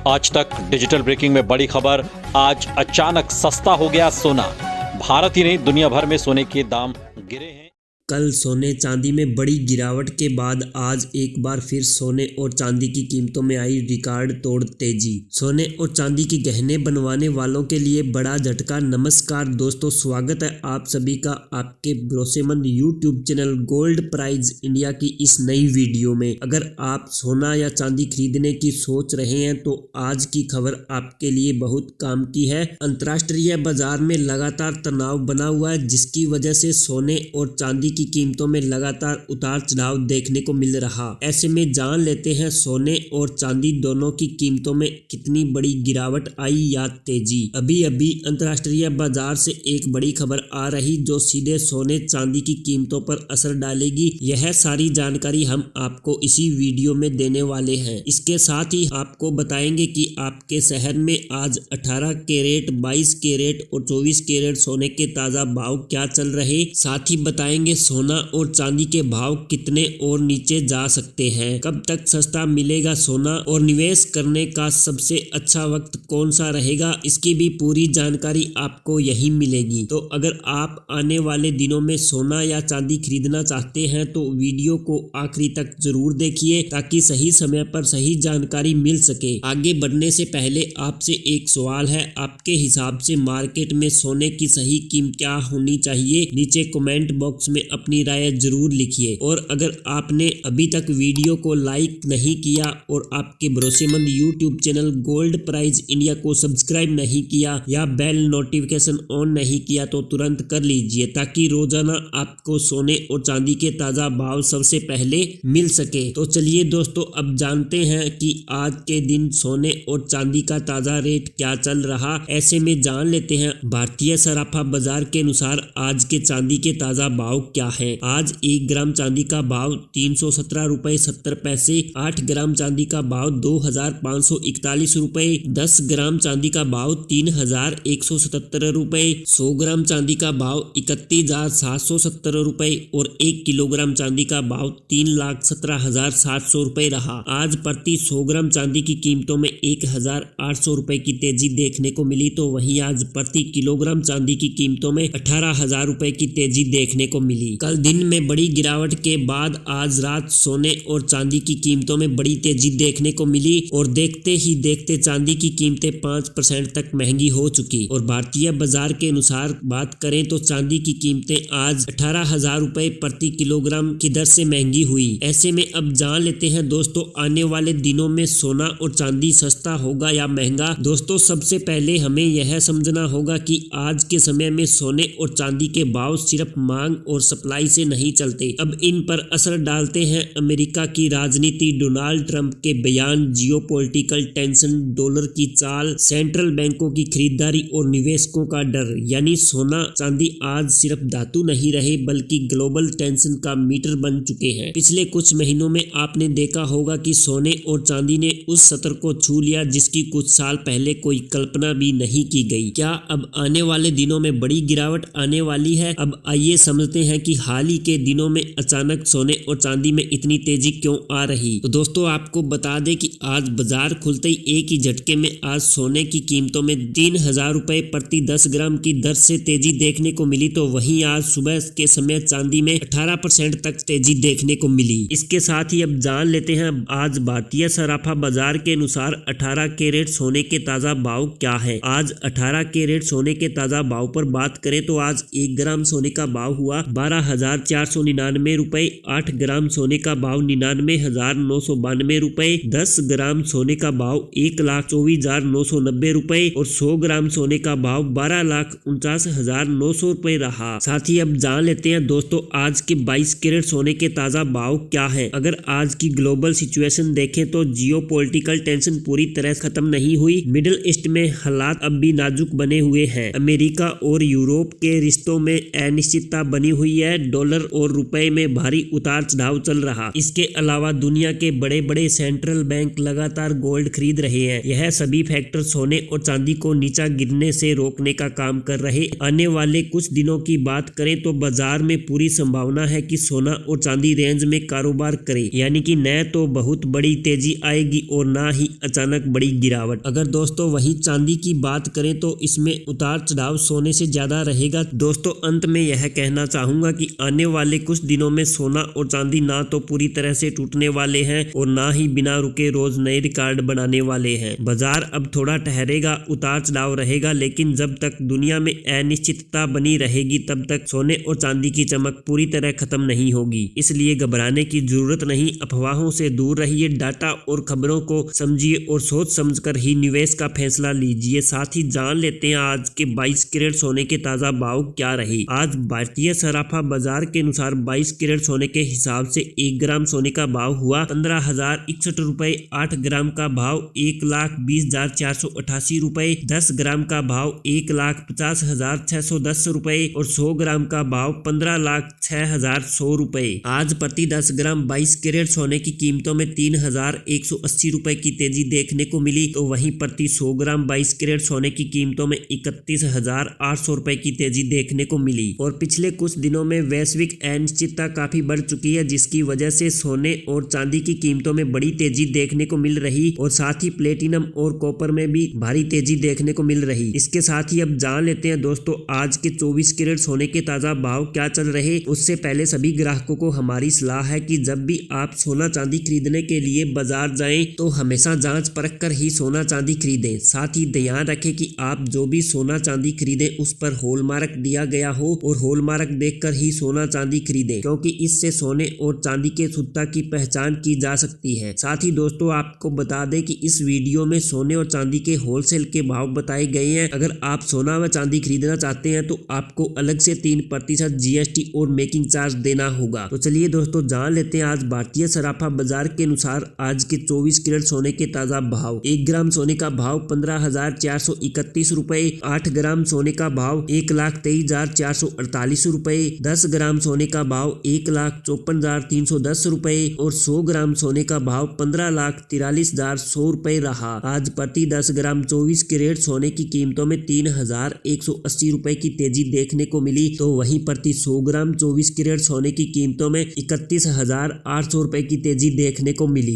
आज तक digital breaking में बड़ी खबर। आज अचानक सस्ता हो गया सोना। भारत ही नहीं दुनिया भर में सोने के दाम गिरे हैं। कल सोने चांदी में बड़ी गिरावट के बाद आज एक बार फिर सोने और चांदी की कीमतों में आई रिकॉर्ड तोड़ तेजी। सोने और चांदी के गहने बनवाने वालों के लिए बड़ा झटका। नमस्कार दोस्तों, स्वागत है आप सभी का आपके भरोसेमंद YouTube channel Gold Prize India की इस नई वीडियो में। अगर आप सोना या चांदी खरीदने की सोच रहे हैं तो आज की खबर आपके लिए बहुत काम की है। अंतर्राष्ट्रीय बाजार में लगातार तनाव बना हुआ है, जिसकी वजह से सोने और चांदी की कीमतों में लगातार उतार चढ़ाव देखने को मिल रहा। ऐसे में जान लेते हैं सोने और चांदी दोनों की कीमतों में कितनी बड़ी गिरावट आई या तेजी। अभी अभी अंतर्राष्ट्रीय बाजार से एक बड़ी खबर आ रही जो सीधे सोने चांदी की कीमतों पर असर डालेगी। यह सारी जानकारी हम आपको इसी वीडियो में देने वाले हैं। इसके साथ ही आपको बताएंगे कि आपके शहर में आज 18 कैरेट, 22 कैरेट और 24 कैरेट सोने के ताजा भाव क्या चल रहे। साथ ही बताएंगे सोना और चांदी के भाव कितने और नीचे जा सकते हैं, कब तक सस्ता मिलेगा सोना और निवेश करने का सबसे अच्छा वक्त कौन सा रहेगा, इसकी भी पूरी जानकारी आपको यही मिलेगी। तो अगर आप आने वाले दिनों में सोना या चांदी खरीदना चाहते हैं तो वीडियो को आखिरी तक जरूर देखिए ताकि सही समय पर सही जानकारी मिल सके। आगे बढ़ने से पहले आपसे एक सवाल है, आपके हिसाब से मार्केट में सोने की सही कीमत क्या होनी चाहिए? नीचे कमेंट बॉक्स में अपनी राय जरूर लिखिए। और अगर आपने अभी तक वीडियो को लाइक नहीं किया और आपके भरोसेमंद YouTube channel Gold Prize India को सब्सक्राइब नहीं किया या बेल नोटिफिकेशन ऑन नहीं किया तो तुरंत कर लीजिए ताकि रोजाना आपको सोने और चांदी के ताजा भाव सबसे पहले मिल सके। तो चलिए दोस्तों, अब जानते हैं कि आज के दिन सोने और चांदी का ताजा रेट क्या चल रहा। ऐसे में जान लेते हैं भारतीय सराफा बाजार के अनुसार आज के चांदी के ताजा भाव क्या है। आज 1 ग्राम चांदी का भाव 317 रुपए 70 पैसे, 8 ग्राम चांदी का भाव 2541 रुपए, 10 ग्राम चांदी का भाव 3177 रुपए, 100 ग्राम चांदी का भाव 31,770 रुपए और 1 किलोग्राम चांदी का भाव 3,17,700 रुपए रहा। आज प्रति 100 ग्राम चांदी की कीमतों में 1,800 रुपए की तेजी देखने को मिली, तो वहीं आज प्रति किलोग्राम चांदी की कीमतों में 18,000 रुपए की तेजी देखने को मिली। कल दिन में बड़ी गिरावट के बाद आज रात सोने और चांदी की कीमतों में बड़ी तेजी देखने को मिली और देखते ही देखते चांदी की कीमतें 5% तक महंगी हो चुकी। और भारतीय बाजार के अनुसार बात करें तो चांदी की कीमतें आज 18,000 रुपए प्रति किलोग्राम की दर से महंगी हुई। ऐसे में अब जान लेते हैं दोस्तों, आने वाले दिनों में सोना और चांदी सस्ता होगा या महंगा। दोस्तों, सबसे पहले हमें यह समझना होगा कि आज के समय में सोने और चांदी के भाव सिर्फ मांग और सप्लाई से नहीं चलते। अब इन पर असर डालते हैं अमेरिका की राजनीति, डोनाल्ड ट्रंप के बयान, जियोपॉलिटिकल टेंशन, डॉलर की चाल, सेंट्रल बैंकों की खरीदारी और निवेशकों का डर। यानी सोना चांदी आज सिर्फ धातु नहीं रहे बल्कि ग्लोबल टेंशन का मीटर बन चुके हैं। पिछले कुछ महीनों में आपने देखा होगा कि सोने और चांदी ने उस स्तर को छू लिया जिसकी कुछ साल पहले कोई कल्पना भी नहीं की गई। क्या अब आने वाले दिनों में बड़ी गिरावट आने वाली है? अब आइए समझते हैं कि हाल ही के दिनों में अचानक सोने और चांदी में इतनी तेजी क्यों आ रही। तो दोस्तों, आपको बता दें कि आज बाजार खुलते ही एक ही झटके में आज सोने की कीमतों में 3,000 रुपए प्रति 10 ग्राम की दर से तेजी देखने को मिली, तो वहीं आज सुबह के समय चांदी में 18% तक तेजी देखने को मिली। इसके साथ ही अब जान लेते हैं आज भारतीय सराफा बाजार के अनुसार 18 कैरेट सोने के ताजा भाव क्या है। आज 18 कैरेट सोने के ताजा भाव पर बात करें तो आज 1 ग्राम सोने का भाव हुआ 12,499 रुपए, 8 ग्राम सोने का भाव 99,992 रुपए, 10 ग्राम सोने का भाव 1,24,990 रुपए और 100 ग्राम सोने का भाव 12,49,900 रुपए रहा। साथ ही अब जान लेते हैं दोस्तों, आज के 22 कैरेट सोने के ताजा भाव क्या है। अगर आज की ग्लोबल सिचुएशन देखें तो जियोपॉलिटिकल टेंशन पूरी तरह खत्म नहीं हुई। मिडिल ईस्ट में हालात अब भी नाजुक बने हुए हैं। अमेरिका और यूरोप के रिश्तों में अनिश्चितता बनी हुई है। है डॉलर और रुपए में भारी उतार चढ़ाव चल रहा। इसके अलावा दुनिया के बड़े बड़े सेंट्रल बैंक लगातार गोल्ड खरीद रहे हैं। यह सभी फैक्टर सोने और चांदी को नीचा गिरने से रोकने का काम कर रहे। आने वाले कुछ दिनों की बात करें तो बाजार में पूरी संभावना है कि सोना और चांदी रेंज में कारोबार करे, यानी कि न तो बहुत बड़ी तेजी आएगी और ना ही अचानक बड़ी गिरावट। अगर दोस्तों वहीं चांदी की बात करें तो इसमें उतार चढ़ाव सोने से ज्यादा रहेगा। दोस्तों अंत में यह कहना चाहूंगा कि आने वाले कुछ दिनों में सोना और चांदी ना तो पूरी तरह से टूटने वाले हैं और ना ही बिना रुके रोज नए रिकॉर्ड बनाने वाले हैं। बाजार अब थोड़ा ठहरेगा, उतार चढ़ाव रहेगा, लेकिन जब तक दुनिया में अनिश्चितता बनी रहेगी तब तक सोने और चांदी की चमक पूरी तरह खत्म नहीं होगी। इसलिए घबराने की जरूरत नहीं, अफवाहों से दूर रहिए, डाटा और खबरों को समझिए और सोच समझकर ही निवेश का फैसला लीजिए। साथ ही जान लेते हैं आज के 22 कैरेट सोने के ताजा भाव क्या रहे। आज भारतीय सराफा बाजार के अनुसार 22 कैरेट सोने के हिसाब से 1 ग्राम सोने का भाव हुआ 15,061 रुपए, 8 ग्राम का भाव 1,20,488 रुपए, 10 ग्राम का भाव 1,50,610 रुपए और 100 ग्राम का भाव 15,06,100 रुपए। आज प्रति 10 ग्राम 22 कैरेट सोने की कीमतों में 3,180 रुपए की तेजी देखने को मिली, तो वहीं प्रति 100 ग्राम 22 कैरेट सोने की कीमतों में 31,800 रुपए की तेजी देखने को मिली। और पिछले कुछ दिनों में वैश्विक अनिश्चितता काफी बढ़ चुकी है, जिसकी वजह से सोने और चांदी की कीमतों में बड़ी तेजी देखने को मिल रही और साथ ही प्लेटिनम और कॉपर में भी भारी तेजी देखने को मिल रही। इसके साथ ही अब जान लेते हैं दोस्तों आज के 24 कैरेट सोने के ताजा भाव क्या चल रहे। उससे पहले सभी ग्राहकों को हमारी सलाह है कि जब भी आप सोना चांदी खरीदने के लिए बाजार जाएं तो हमेशा जांच परख कर ही सोना चांदी खरीदें। साथ ही ध्यान रखें कि आप जो भी सोना चांदी खरीदें उस पर हॉलमार्क दिया गया हो और हॉलमार्क देखकर ही सोना चांदी खरीदें, क्योंकि इससे सोने और चांदी के शुद्धता की पहचान की जा सकती है। साथ ही दोस्तों आपको बता दें कि इस वीडियो में सोने और चांदी के होलसेल के भाव बताए गए हैं। अगर आप सोना व चांदी खरीदना चाहते हैं तो आपको अलग से 3% GST और मेकिंग चार्ज देना होगा। तो चलिए दोस्तों जान लेते हैं आज भारतीय सराफा बाजार के अनुसार आज के 24 कैरेट सोने के ताजा भाव। 1 ग्राम सोने का भाव 15,431 रुपए, 8 ग्राम सोने का भाव 1,23,448 रुपए, 10 ग्राम सोने का भाव 1,54,310 रुपए और 100 ग्राम सोने का भाव 15,43,100 रुपए रहा। आज प्रति 10 ग्राम 24 कैरेट सोने की कीमतों में 3,180 रुपए की तेजी देखने को मिली, तो वहीं प्रति 100 ग्राम 24 कैरेट सोने की कीमतों में 31,800 रुपए की तेजी देखने को मिली।